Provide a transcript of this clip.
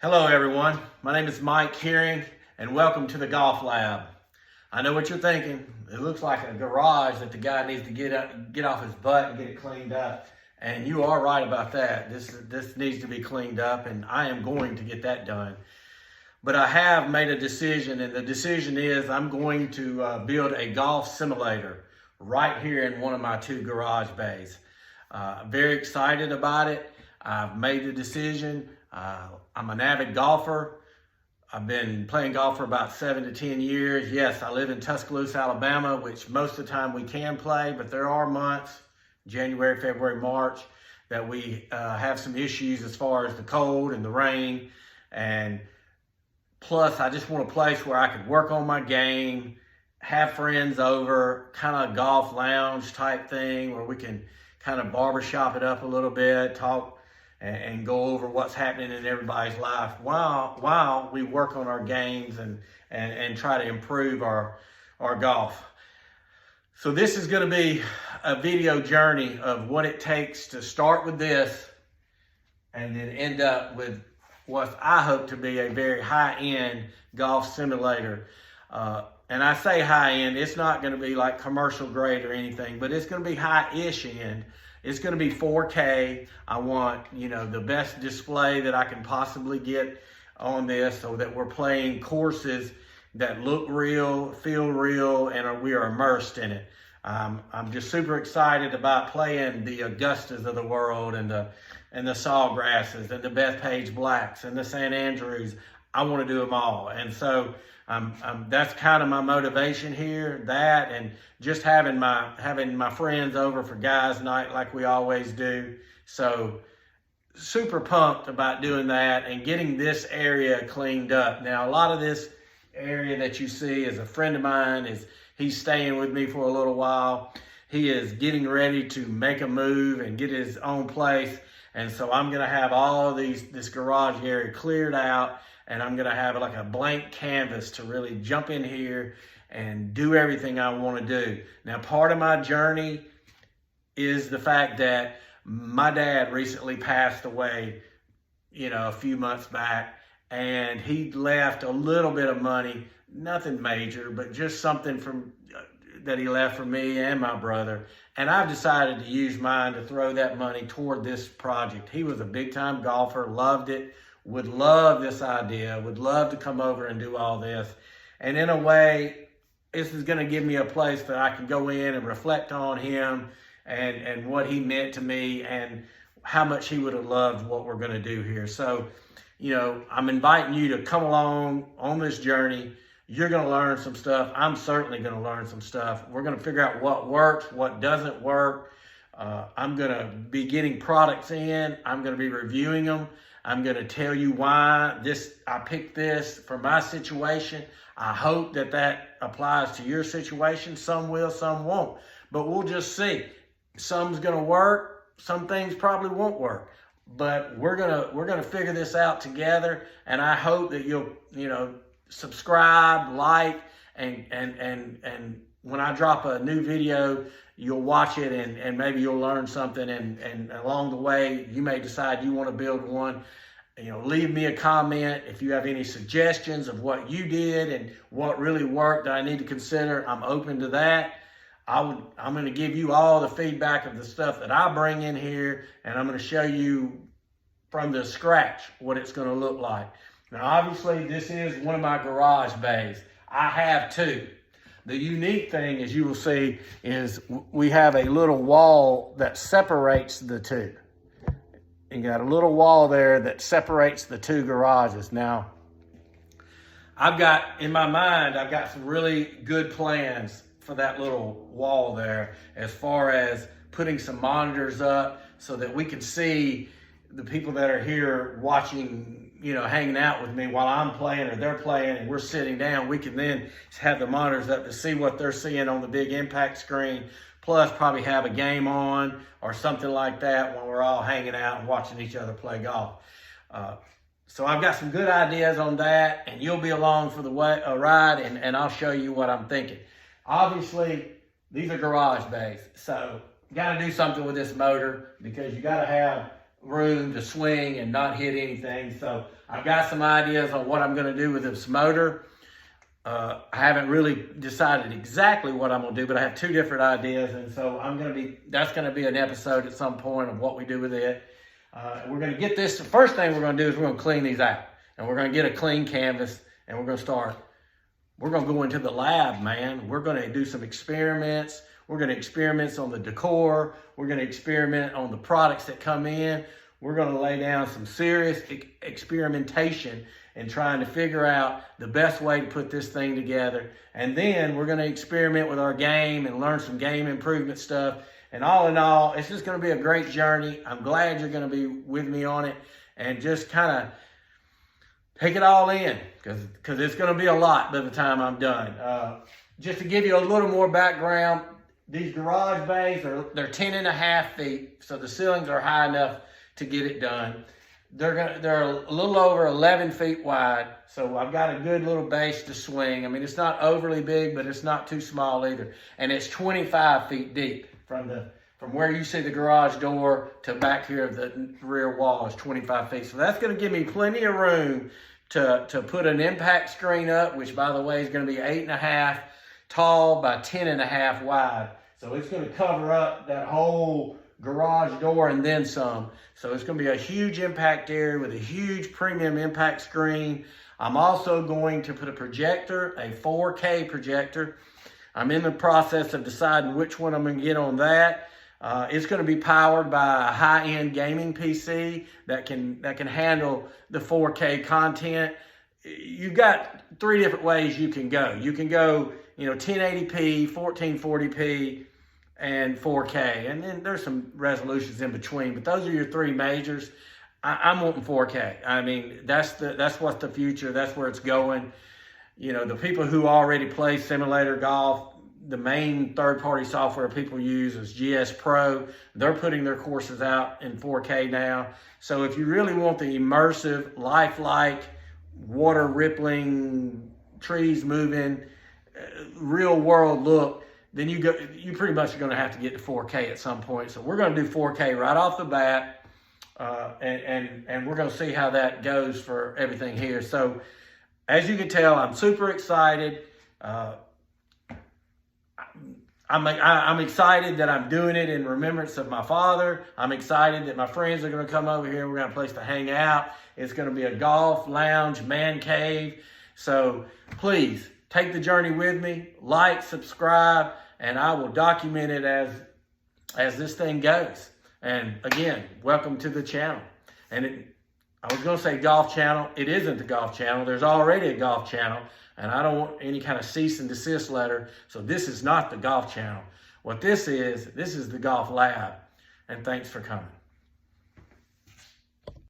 Hello everyone, my name is Mike Hearing and welcome to the Golf Lab. I know what you're thinking. It looks like a garage that the guy needs to get off his butt and get it cleaned up. And you are right about that. This needs to be cleaned up and I am going to get that done. But I have made a decision, and the decision is I'm going to build a golf simulator right here in one of my two garage bays. Very excited about it. I've made the decision. I'm an avid golfer. I've been playing golf for about 7 to 10 years. Yes, I live in Tuscaloosa, Alabama, which most of the time we can play, but there are months, January, February, March, that we have some issues as far as the cold and the rain. And plus, I just want a place where I could work on my game, have friends over, kind of a golf lounge type thing where we can kind of barbershop it up a little bit, talk and go over what's happening in everybody's life while we work on our games and try to improve our golf. So this is going to be a video journey of what it takes to start with this and then end up with what I hope to be a very high-end golf simulator. And I say high-end, it's not going to be like commercial grade or anything, but it's going to be high-ish end. It's going to be 4K. I want, the best display that I can possibly get on this so that we're playing courses that look real, feel real, and we are immersed in it. I'm just super excited about playing the Augustas of the world and the Sawgrasses and the Bethpage Blacks and the St. Andrews. I want to do them all. And so that's kind of my motivation here, that and just having my friends over for guys night like we always do. So super pumped about doing that and getting this area cleaned up. Now, a lot of this area that you see is a friend of mine. He's staying with me for a little while. He is getting ready to make a move and get his own place. And so I'm going to have all of this garage area cleared out, and I'm going to have like a blank canvas to really jump in here and do everything I want to do. Now, part of my journey is the fact that my dad recently passed away, a few months back, and he left a little bit of money, nothing major, but just something that he left for me and my brother. And I've decided to use mine to throw that money toward this project. He was a big-time golfer, loved it, would love this idea, would love to come over and do all this. And in a way, this is going to give me a place that I can go in and reflect on him and what he meant to me and how much he would have loved what we're going to do here. So, I'm inviting you to come along on this journey. You're going to learn some stuff. I'm certainly going to learn some stuff. We're going to figure out what works, what doesn't work. I'm going to be getting products in. I'm going to be reviewing them. I'm going to tell you why I picked this for my situation. I hope that applies to your situation. Some will, some won't. But we'll just see. Some's going to work. Some things probably won't work. But we're gonna figure this out together. And I hope that you'll subscribe, like, and when I drop a new video, you'll watch it and maybe you'll learn something, and along the way, you may decide you want to build one. Leave me a comment if you have any suggestions of what you did and what really worked that I need to consider. I'm open to that. I'm going to give you all the feedback of the stuff that I bring in here, and I'm going to show you from the scratch what it's going to look like. Now, obviously, this is one of my garage bays. I have two. The unique thing, as you will see, is we have a little wall that separates the two. You got a little wall there that separates the two garages. Now, I've got some really good plans for that little wall there as far as putting some monitors up so that we can see the people that are here watching, hanging out with me while I'm playing or they're playing and we're sitting down. We can then have the monitors up to see what they're seeing on the big impact screen, plus probably have a game on or something like that when we're all hanging out and watching each other play golf. So I've got some good ideas on that, and you'll be along for the ride, and I'll show you what I'm thinking. Obviously, these are garage bays, so you got to do something with this motor because you got to have room to swing and not hit anything. So I've got some ideas on what I'm going to do with this motor. I haven't really decided exactly what I'm going to do, but I have two different ideas, and so that's going to be an episode at some point of what we do with it. We're going to get this. The first thing we're going to do is we're going to clean these out, and we're going to get a clean canvas, and we're going to go into the lab, man. We're going to do some experiments. We're going to experiment on the decor. We're going to experiment on the products that come in. We're going to lay down some serious experimentation and trying to figure out the best way to put this thing together. And then we're going to experiment with our game and learn some game improvement stuff. And all in all, it's just going to be a great journey. I'm glad you're going to be with me on it and just kind of take it all in, because it's going to be a lot by the time I'm done. Just to give you a little more background, these garage bays, they're 10.5 feet, so the ceilings are high enough to get it done. They're a little over 11 feet wide, so I've got a good little base to swing. I mean, it's not overly big, but it's not too small either. And it's 25 feet deep from where you see the garage door to back here of the rear wall is 25 feet. So that's going to give me plenty of room to put an impact screen up, which, by the way, is going to be 8.5 tall by 10.5 wide. So it's going to cover up that whole garage door and then some. So it's going to be a huge impact area with a huge premium impact screen. I'm also going to put a projector, a 4K projector. I'm in the process of deciding which one I'm going to get on that. It's going to be powered by a high-end gaming PC that can handle the 4K content. You've got three different ways you can go. You can go, 1080p, 1440p, and 4K, and then there's some resolutions in between. But those are your three majors. I'm wanting 4K. I mean, that's what's the future. That's where it's going. The people who already play simulator golf, the main third-party software people use is GS Pro. They're putting their courses out in 4K now. So if you really want the immersive, lifelike, water rippling, trees moving, real world look, then you pretty much are going to have to get to 4K at some point. So we're going to do 4K right off the bat, and we're going to see how that goes for everything here. So as you can tell, I'm super excited. I'm excited that I'm doing it in remembrance of my father. I'm excited that my friends are going to come over here. We're going to have a place to hang out. It's going to be a golf lounge, man cave. So please take the journey with me. Like, subscribe, and I will document it as this thing goes. And again, welcome to the channel. And I was going to say golf channel. It isn't the golf channel. There's already a golf channel. And I don't want any kind of cease and desist letter. So this is not the golf channel. What this is the Golf Lab. And thanks for coming.